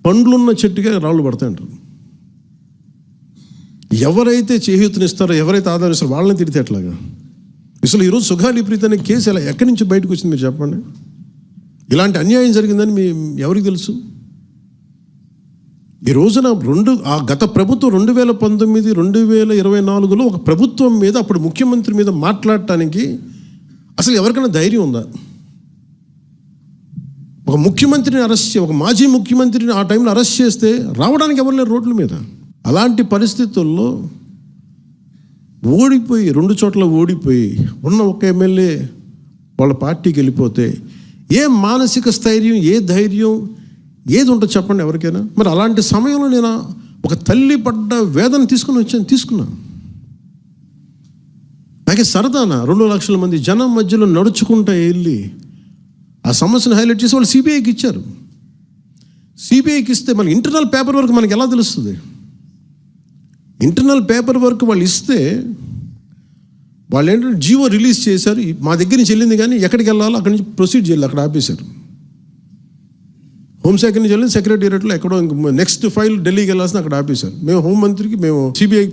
పండ్లున్న చెట్టుగా రాళ్ళు పడతాయంటారు. ఎవరైతే చేయూతనిస్తారో, ఎవరైతే ఆదరిస్తారో వాళ్ళని తిడితే ఎట్లాగా? అసలు ఈరోజు సుగాలి ప్రీతి అనే కేసు ఎలా ఎక్కడి నుంచి బయటకు వచ్చింది మీరు చెప్పండి? ఇలాంటి అన్యాయం జరిగిందని ఎవరికి తెలుసు? ఈ రోజున గత ప్రభుత్వం 2019, 2024లో ఒక ప్రభుత్వం మీద, అప్పుడు ముఖ్యమంత్రి మీద మాట్లాడటానికి అసలు ఎవరికైనా ధైర్యం ఉందా? ఒక ముఖ్యమంత్రిని ఒక మాజీ ముఖ్యమంత్రిని ఆ టైంలో అరెస్ట్ చేస్తే రావడానికి ఎవరు లేరు రోడ్ల మీద. అలాంటి పరిస్థితుల్లో ఓడిపోయి 2 చోట్ల ఓడిపోయి ఉన్న ఒక ఎమ్మెల్యే వాళ్ళ పార్టీకి వెళ్ళిపోతే ఏ మానసిక స్థైర్యం, ఏ ధైర్యం, ఏది ఉంటుంది చెప్పండి ఎవరికైనా? మరి అలాంటి సమయంలో నేను ఒక తల్లి పడ్డ వేదన తీసుకున్నా. నాకే సరదానా 2 లక్షల మంది జనం మధ్యలో నడుచుకుంటూ వెళ్ళి ఆ సమస్యను హైలైట్ చేసి వాళ్ళు సిబిఐకి ఇచ్చారు. సిబిఐకి ఇస్తే మన ఇంటర్నల్ పేపర్ వర్క్ మనకి ఎలా తెలుస్తుంది? ఇంటర్నల్ పేపర్ వర్క్ వాళ్ళు ఇస్తే వాళ్ళు ఏంటంటే జీవో రిలీజ్ చేశారు. మా దగ్గర నుంచి వెళ్ళింది కానీ ఎక్కడికి వెళ్ళాలో అక్కడి నుంచి ప్రొసీడ్ చేయాలి, అక్కడ ఆపేశారు. హోంశాఖ నుంచి వెళ్ళింది సెక్రటేరియట్లో ఎక్కడో నెక్స్ట్ ఫైల్ ఢిల్లీకి వెళ్ళాల్సిన అక్కడ ఆపేశారు. మేము హోంమంత్రికి మేము సిబిఐకి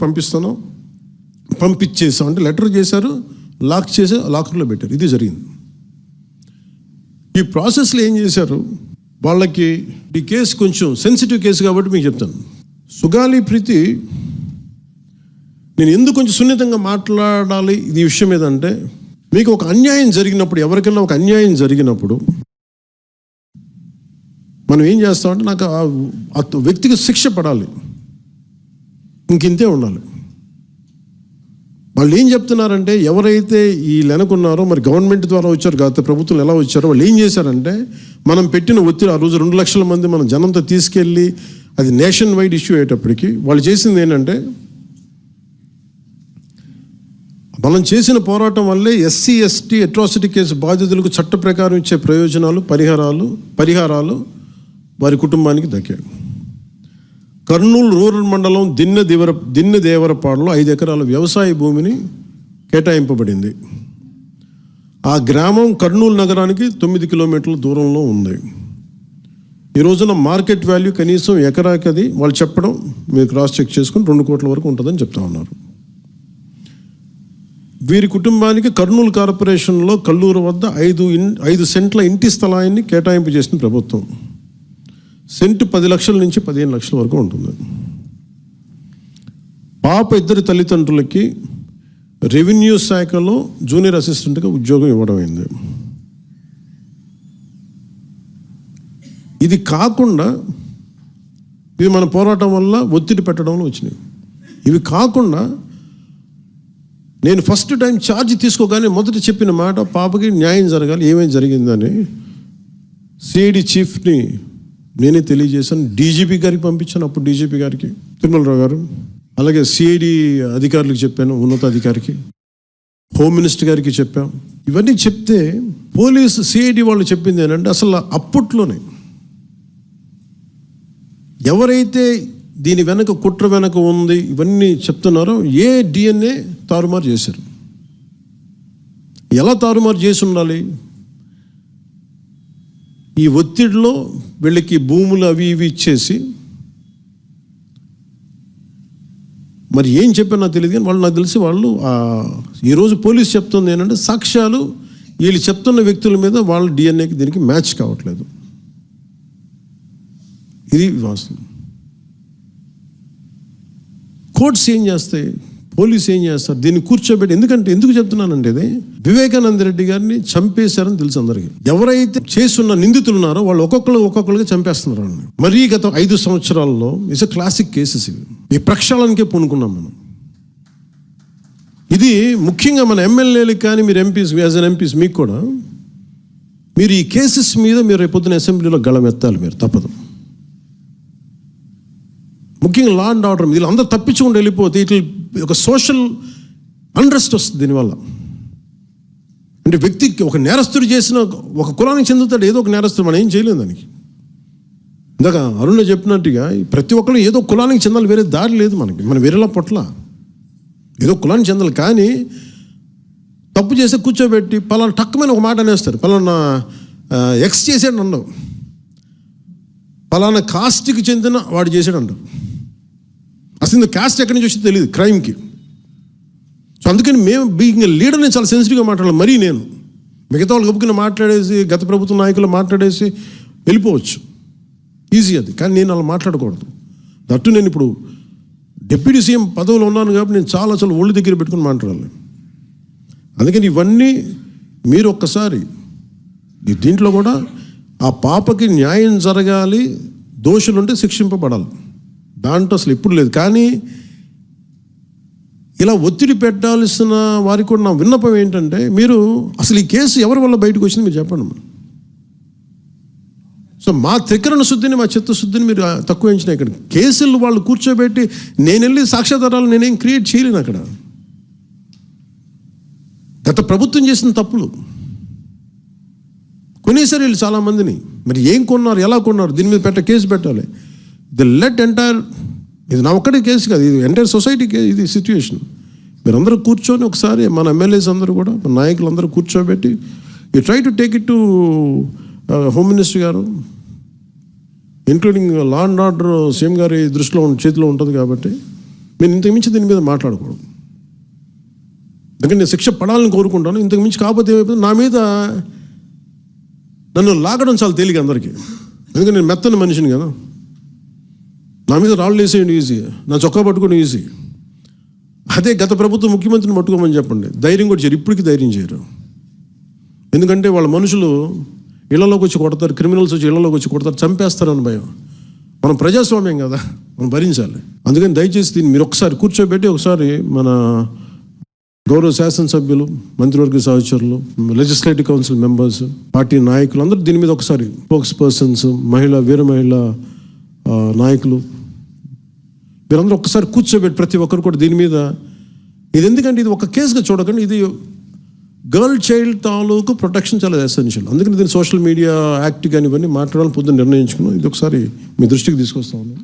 పంపించేసాం అంటే లెటర్ చేశారు, లాక్ చేసి లాకర్లో పెట్టారు. ఇది జరిగింది. ఈ ప్రాసెస్లో ఏం చేశారు, వాళ్ళకి ఈ కేసు కొంచెం సెన్సిటివ్ కేసు కాబట్టి మీకు చెప్తాను. సుగాలి ప్రీతి నేను ఎందుకు కొంచెం సున్నితంగా మాట్లాడాలి ఈ విషయం ఏదంటే, మీకు ఒక అన్యాయం జరిగినప్పుడు, ఎవరికైనా ఒక అన్యాయం జరిగినప్పుడు మనం ఏం చేస్తామంటే, నాకు ఆ వ్యక్తికి శిక్ష పడాలి, ఇంకింతే ఉండాలి. వాళ్ళు ఏం చెప్తున్నారంటే, ఎవరైతే ఈ వెనకున్నారో, మరి గవర్నమెంట్ ద్వారా వచ్చారు, గత ప్రభుత్వం ఎలా వచ్చారో, వాళ్ళు ఏం చేశారంటే, మనం పెట్టిన ఒత్తిడి ఆ రోజు 2 లక్షల మంది మనం జనంతో తీసుకెళ్ళి అది నేషన్ వైడ్ ఇష్యూ అయ్యేటప్పటికి వాళ్ళు చేసింది ఏంటంటే, మనం చేసిన పోరాటం వల్లే ఎస్సీ ఎస్టీ అట్రాసిటీ కేసు బాధితులకు చట్ట ప్రకారం ఇచ్చే ప్రయోజనాలు, పరిహారాలు వారి కుటుంబానికి దక్కాయి. కర్నూలు రూరల్ మండలం దిన్నెదేవరపాడులో 5 ఎకరాల వ్యవసాయ భూమిని కేటాయింపబడింది. ఆ గ్రామం కర్నూలు నగరానికి 9 కిలోమీటర్ల దూరంలో ఉంది. ఈ రోజున మార్కెట్ వాల్యూ కనీసం ఎకరాకి అది వాళ్ళు చెప్పడం మీరు క్రాస్ చెక్ చేసుకుని 2 కోట్ల వరకు ఉంటుందని చెప్తా ఉన్నారు. వీరి కుటుంబానికి కర్నూలు కార్పొరేషన్లో కల్లూరు వద్ద 5 సెంట్ల ఇంటి స్థలాన్ని కేటాయింపు చేసిన ప్రభుత్వం. సెంటు 10 లక్షల నుంచి 15 లక్షల వరకు ఉంటుంది. పాప 2 తల్లిదండ్రులకి రెవెన్యూ శాఖలో జూనియర్ అసిస్టెంట్గా ఉద్యోగం ఇవ్వడం అయింది. ఇది కాకుండా ఇది మన పోరాటం వల్ల ఒత్తిడి పెట్టడంలో వచ్చినాయి. ఇవి కాకుండా నేను ఫస్ట్ టైం ఛార్జ్ తీసుకోగానే మొదట చెప్పిన మాట, పాపకి న్యాయం జరగాలి, ఏమేమి జరిగిందని సిఐడి చీఫ్ని నేనే తెలియజేశాను. డీజీపీ గారికి పంపించాను, అప్పుడు డీజీపీ గారికి తిరుమలరావు గారు, అలాగే సిఐడి అధికారులకు చెప్పాను, ఉన్నతాధికారికి, హోమ్ మినిస్టర్ గారికి చెప్పాం. ఇవన్నీ చెప్తే పోలీసు సిఐడి వాళ్ళు చెప్పింది ఏంటంటే, అసలు అప్పట్లోనే ఎవరైతే దీని వెనక కుట్ర వెనక ఉంది ఇవన్నీ చెప్తున్నారో ఏ డిఎన్ఏ తారుమారు చేశారు. ఎలా తారుమారు చేసి ఉండాలి? ఈ ఒత్తిడిలో వీళ్ళకి భూములు అవి ఇవి ఇచ్చేసి, మరి ఏం చెప్పారు నాకు తెలియదు కానీ వాళ్ళు, నాకు తెలిసి వాళ్ళు ఈరోజు పోలీసు చెప్తుంది ఏంటంటే, సాక్ష్యాలు వీళ్ళు చెప్తున్న వ్యక్తుల మీద వాళ్ళ డిఎన్ఏకి దీనికి మ్యాచ్ కావట్లేదు. ఇది వాస్తవం. కోర్ట్స్ ఏం చేస్తాయి, పోలీసు ఏం చేస్తారు, దీన్ని కూర్చోబెట్టి. ఎందుకు చెప్తున్నానంటే, ఇది వివేకానంద రెడ్డి గారిని చంపేశారని తెలుసు అందరికీ. ఎవరైతే చేస్తున్న నిందితులు ఉన్నారో వాళ్ళు ఒక్కొక్కరుగా చంపేస్తున్నారు వాళ్ళని. మరీ గత 5 సంవత్సరాల్లో ఇట్స్ క్లాసిక్ కేసెస్ ఇవి. ఈ ప్రక్షాళనకే పూనుకున్నాం మనం. ఇది ముఖ్యంగా మన ఎమ్మెల్యేలకు కానీ, మీరు ఎంపీస్, యాజ్ అన్ ఎంపీస్ మీకు కూడా, మీరు ఈ కేసెస్ మీద మీరు రేపొద్దున అసెంబ్లీలో గళం ఎత్తాలి, మీరు తప్పదు. ముఖ్యంగా లా అండ్ ఆర్డర్, వీళ్ళు అందరూ తప్పించుకుంటూ వెళ్ళిపోతే ఇట్లా ఒక సోషల్ అన్రెస్ట్ వస్తుంది దీనివల్ల. అంటే వ్యక్తికి ఒక నేరస్తుడు చేసిన ఒక కులానికి చెందుతాడు, ఏదో ఒక నేరస్తుడు, మనం ఏం చేయలేము దానికి. ఇందాక అరుణ్ చెప్పినట్టుగా ప్రతి ఒక్కరు ఏదో కులానికి చెందాలి, వేరే దారి లేదు మనకి. మనం వేరేలా పొట్ల ఏదో కులానికి చెందాలి. కానీ తప్పు చేస్తే కూర్చోబెట్టి పలానా టక్కుమైన ఒక మాట అనేస్తారు, పలానా ఎక్స్ చేసాడు నన్ను. పలానా కాస్ట్కి చెందిన వాడు చేశాడంట. అసలు కాస్ట్ ఎక్కడి నుంచి వచ్చిందో తెలియదు క్రైమ్కి. సో అందుకని మేము బీయింగ్ లీడర్ని చాలా సెన్సిటివ్గా మాట్లాడాలి. మరీ నేను మిగతా వాళ్ళు గబుక్కున మాట్లాడేసి గత ప్రభుత్వ నాయకులు మాట్లాడేసి వెళ్ళిపోవచ్చు, ఈజీ అది. కానీ నేను అలా మాట్లాడకూడదు. దట్టు నేను ఇప్పుడు డిప్యూటీ సీఎం పదవిలో ఉన్నాను కాబట్టి నేను చాలా ఒళ్ళు దగ్గర పెట్టుకుని మాట్లాడాలి. అందుకని ఇవన్నీ మీరు ఒక్కసారి దీంట్లో కూడా ఆ పాపకి న్యాయం జరగాలి, దోషులుంటే శిక్షింపబడాలి, దాంట్లో అసలు ఎప్పుడు లేదు. కానీ ఇలా ఒత్తిడి పెట్టాల్సిన వారికి కూడా నా విన్నపం ఏంటంటే, మీరు అసలు ఈ కేసు ఎవరి వల్ల బయటకు వచ్చింది మీరు చెప్పండి. సో మా త్రికరణ శుద్ధిని, మా చిత్తశుద్ధిని మీరు తక్కువ ఎంచినాయి. ఇక్కడ కేసులు వాళ్ళు కూర్చోబెట్టి నేను వెళ్ళి సాక్ష్యాధారాలు నేనేం క్రియేట్ చేయలేను. అక్కడ గత ప్రభుత్వం చేసిన తప్పులు కొనేసారు వీళ్ళు చాలామందిని. మరి ఏం కొన్నారు, ఎలా కొన్నారు, దీని మీద కేసు పెట్టాలి. ఇది నా ఒక్కడే కేసు కాదు, ఇది ఎంటైర్ సొసైటీకి ఇది సిచ్యువేషన్. మీరందరూ కూర్చొని ఒకసారి మన ఎమ్మెల్యేస్ అందరూ కూడా, మన నాయకులందరూ కూర్చోబెట్టి you try to take it to home minister గారు, including law and order CM గారి దృష్టిలో చేతిలో ఉంటుంది. కాబట్టి నేను ఇంతకు మించి దీని మీద మాట్లాడకూడదు. ఎందుకంటే నేను శిక్ష పడాలని కోరుకుంటాను. ఇంతకు మించి కాకపోతే ఏమైపోతుంది, నా మీద నన్ను లాగడం చాలా తేలిక అందరికీ. ఎందుకంటే నేను మెత్తని మనిషిని కదా, నా మీద రాళ్ళు వేసేయండి ఈజీ, నా చొక్కా పట్టుకొని ఈజీ. అదే గత ప్రభుత్వం ముఖ్యమంత్రిని పట్టుకోమని చెప్పండి, ధైర్యం కూడా చేయరు, ఇప్పటికీ ధైర్యం చేయరు. ఎందుకంటే వాళ్ళ మనుషులు ఇళ్లలోకి వచ్చి కొడతారు, క్రిమినల్స్ వచ్చి ఇళ్లలోకి వచ్చి కొడతారు, చంపేస్తారని భయం. మనం ప్రజాస్వామ్యం కదా, మనం భరించాలి. అందుకని దయచేసి దీన్ని మీరు ఒకసారి కూర్చోబెట్టి ఒకసారి మన గౌరవ శాసనసభ్యులు, మంత్రివర్గ సహచరులు, లెజిస్లేటివ్ కౌన్సిల్ మెంబర్స్, పార్టీ నాయకులు అందరూ దీని మీద ఒకసారి స్పోక్స్ పర్సన్స్, వీర మహిళ నాయకులు, మీరందరూ ఒక్కసారి కూర్చోబెట్టి ప్రతి ఒక్కరు కూడా దీని మీద, ఇది ఎందుకంటే ఇది ఒక కేసుగా చూడకండి, ఇది గర్ల్ చైల్డ్ తాలూకు ప్రొటెక్షన్ చాలా ఎసెన్షియల్. అందుకని దీన్ని సోషల్ మీడియా యాక్ట్ కానీ ఇవన్నీ మాట్లాడాలని పొద్దున్న నిర్ణయించుకున్నాం. ఇది ఒకసారి మీ దృష్టికి తీసుకొస్తా ఉన్నాను.